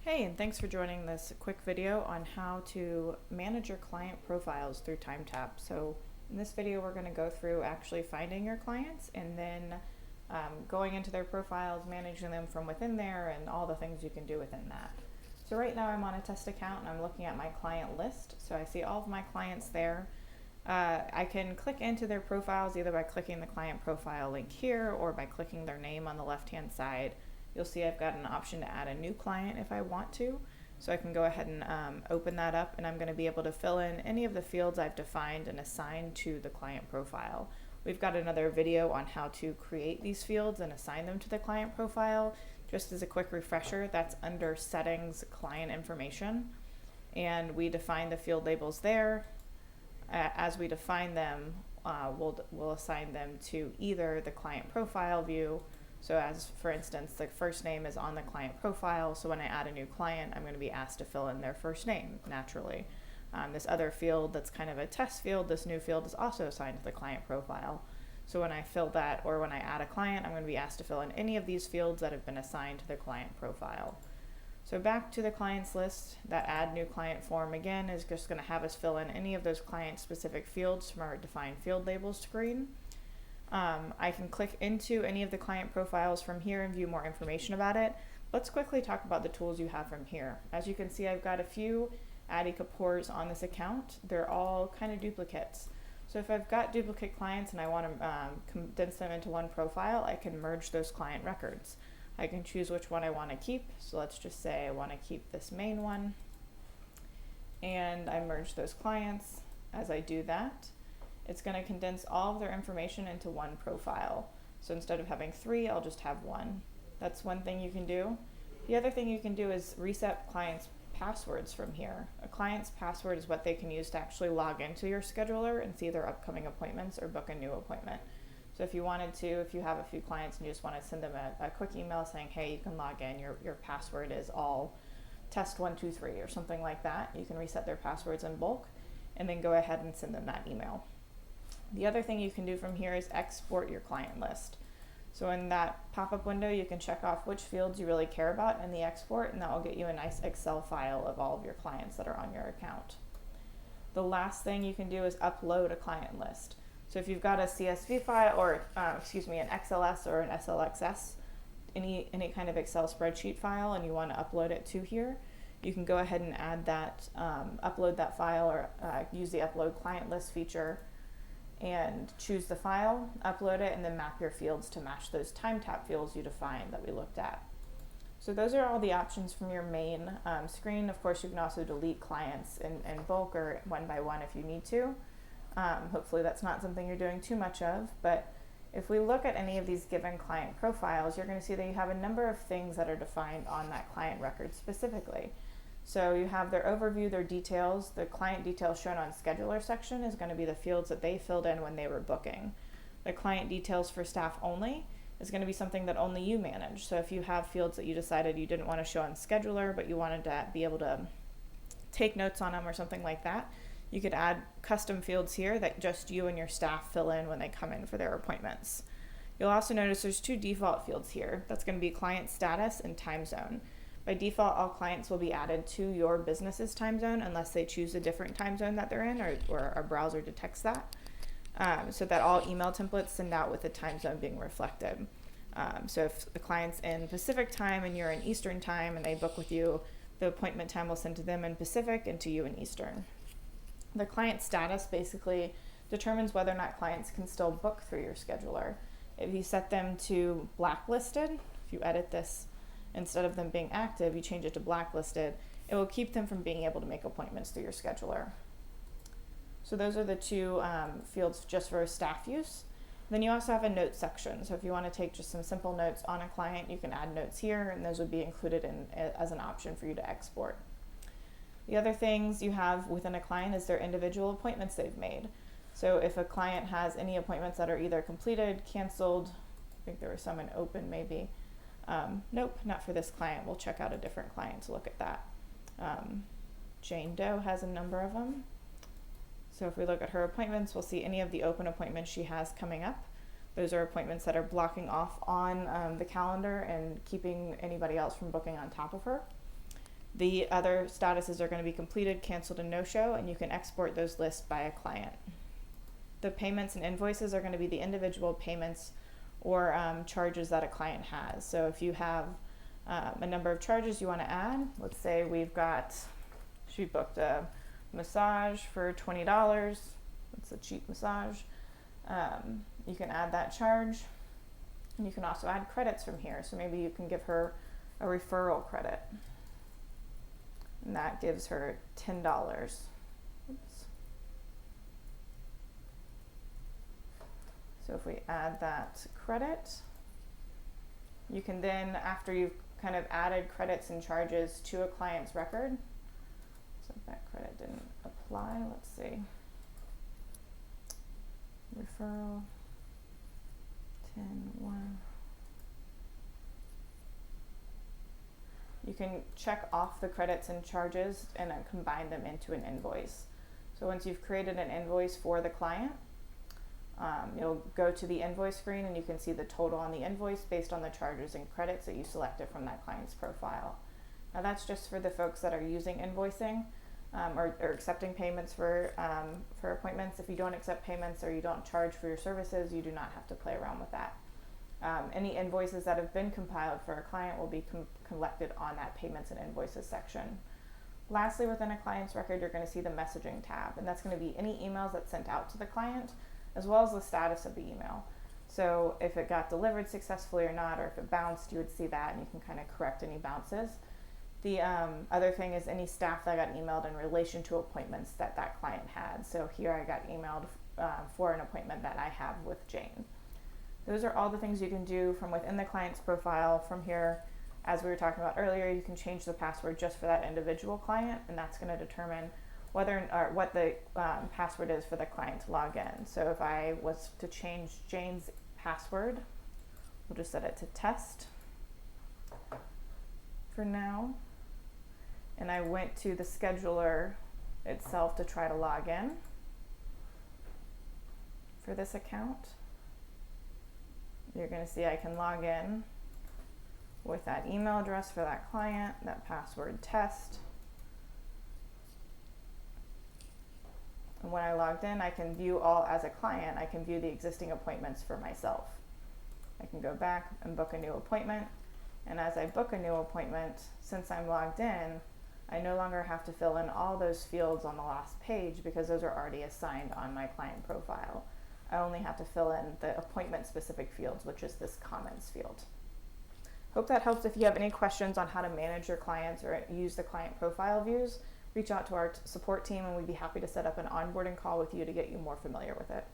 Hey, and thanks for joining this quick video on how to manage your client profiles through TimeTap. So in this video, we're going to go through actually finding your clients and then going into their profiles, managing them from within there, and all the things you can do within that. So right now I'm on a test account and I'm looking at my client list. So I see all of my clients there. I can click into their profiles either by clicking the client profile link here or by clicking their name on the left-hand side. You'll see I've got an option to add a new client if I want to. So I can go ahead and open that up, and I'm going to be able to fill in any of the fields I've defined and assign to the client profile. We've got another video on how to create these fields and assign them to the client profile. Just as a quick refresher, that's under Settings, Client Information, and we define the field labels there. As we define them, we'll assign them to either the client profile view. So as for instance, the first name is on the client profile, so when I add a new client, I'm going to be asked to fill in their first name naturally. This other field that's kind of a test field, this new field is also assigned to the client profile. So when I fill that, or when I add a client, I'm going to be asked to fill in any of these fields that have been assigned to the client profile. So back to the clients list, that add new client form again is just going to have us fill in any of those client specific fields from our defined field labels screen. I can click into any of the client profiles from here and view more information about it. Let's quickly talk about the tools you have from here. As you can see, I've got a few Addy Kapoors on this account. They're all kind of duplicates. So if I've got duplicate clients and I want to condense them into one profile, I can merge those client records. I can choose which one I want to keep. So let's just say I want to keep this main one, and I merge those clients. As I do that, it's going to condense all of their information into one profile. So instead of having three, I'll just have one. That's one thing you can do. The other thing you can do is reset clients' passwords from here. A client's password is what they can use to actually log into your scheduler and see their upcoming appointments or book a new appointment. So if you wanted to, if you have a few clients and you just want to send them a quick email saying, hey, you can log in, your password is all test123 or something like that, you can reset their passwords in bulk and then go ahead and send them that email. The other thing you can do from here is export your client list. So in that pop-up window, you can check off which fields you really care about in the export, and that will get you a nice Excel file of all of your clients that are on your account. The last thing you can do is upload a client list. So if you've got a CSV file, or an XLS or an SLXS, any kind of Excel spreadsheet file, and you want to upload it to here, you can go ahead and add that, upload that file, or use the upload client list feature and choose the file, upload it, and then map your fields to match those TimeTap fields you defined that we looked at. So those are all the options from your main screen. Of course, you can also delete clients in bulk or one by one if you need to. Hopefully that's not something you're doing too much of, but if we look at any of these given client profiles, you're going to see that you have a number of things that are defined on that client record specifically. So you have their overview, their details. The client details shown on scheduler section is going to be the fields that they filled in when they were booking. The client details for staff only is going to be something that only you manage. So if you have fields that you decided you didn't want to show on scheduler, but you wanted to be able to take notes on them or something like that, you could add custom fields here that just you and your staff fill in when they come in for their appointments. You'll also notice there's two default fields here. That's going to be client status and time zone. By default, all clients will be added to your business's time zone unless they choose a different time zone that they're in, or our browser detects that, so that all email templates send out with the time zone being reflected. So if the client's in Pacific time and you're in Eastern time and they book with you, the appointment time will send to them in Pacific and to you in Eastern. The client status basically determines whether or not clients can still book through your scheduler. If you set them to blacklisted, if you edit this, instead of them being active, you change it to blacklisted, it will keep them from being able to make appointments through your scheduler. So those are the two fields just for staff use. Then you also have a notes section. So if you want to take just some simple notes on a client, you can add notes here, and those would be included as an option for you to export. The other things you have within a client is their individual appointments they've made. So if a client has any appointments that are either completed, canceled, I think there was some in open maybe. Nope, not for this client. We'll check out a different client to look at that. Jane Doe has a number of them. So if we look at her appointments, we'll see any of the open appointments she has coming up. Those are appointments that are blocking off on the calendar and keeping anybody else from booking on top of her. The other statuses are going to be completed, canceled, and no-show, and you can export those lists by a client. The payments and invoices are going to be the individual payments or charges that a client has. So if you have a number of charges you want to add, let's say she booked a massage for $20. It's a cheap massage. You can add that charge, and you can also add credits from here. So maybe you can give her a referral credit, and that gives her $10. Oops. So if we add that credit, you can then, after you've kind of added credits and charges to a client's record, so if that credit didn't apply, let's see, referral 10-1. You can check off the credits and charges and then combine them into an invoice. So once you've created an invoice for the client, you'll go to the invoice screen and you can see the total on the invoice based on the charges and credits that you selected from that client's profile. Now that's just for the folks that are using invoicing or accepting payments for appointments. If you don't accept payments or you don't charge for your services, you do not have to play around with that. Any invoices that have been compiled for a client will be collected on that payments and invoices section. Lastly, within a client's record, you're going to see the messaging tab, and that's going to be any emails that's sent out to the client, as well as the status of the email. So if it got delivered successfully or not, or if it bounced, you would see that, and you can kind of correct any bounces. The other thing is any staff that got emailed in relation to appointments that client had. So here I got emailed for an appointment that I have with Jane. Those are all the things you can do from within the client's profile. From here, as we were talking about earlier, you can change the password just for that individual client, and that's going to determine whether or what the password is for the client to log in. So if I was to change Jane's password, we'll just set it to test for now. And I went to the scheduler itself to try to log in for this account. You're going to see I can log in with that email address for that client, that password test. And when I logged in, I can view all, as a client, I can view the existing appointments for myself. I can go back and book a new appointment. And as I book a new appointment, since I'm logged in, I no longer have to fill in all those fields on the last page because those are already assigned on my client profile. I only have to fill in the appointment-specific fields, which is this comments field. Hope that helps. If you have any questions on how to manage your clients or use the client profile views, reach out to our support team and we'd be happy to set up an onboarding call with you to get you more familiar with it.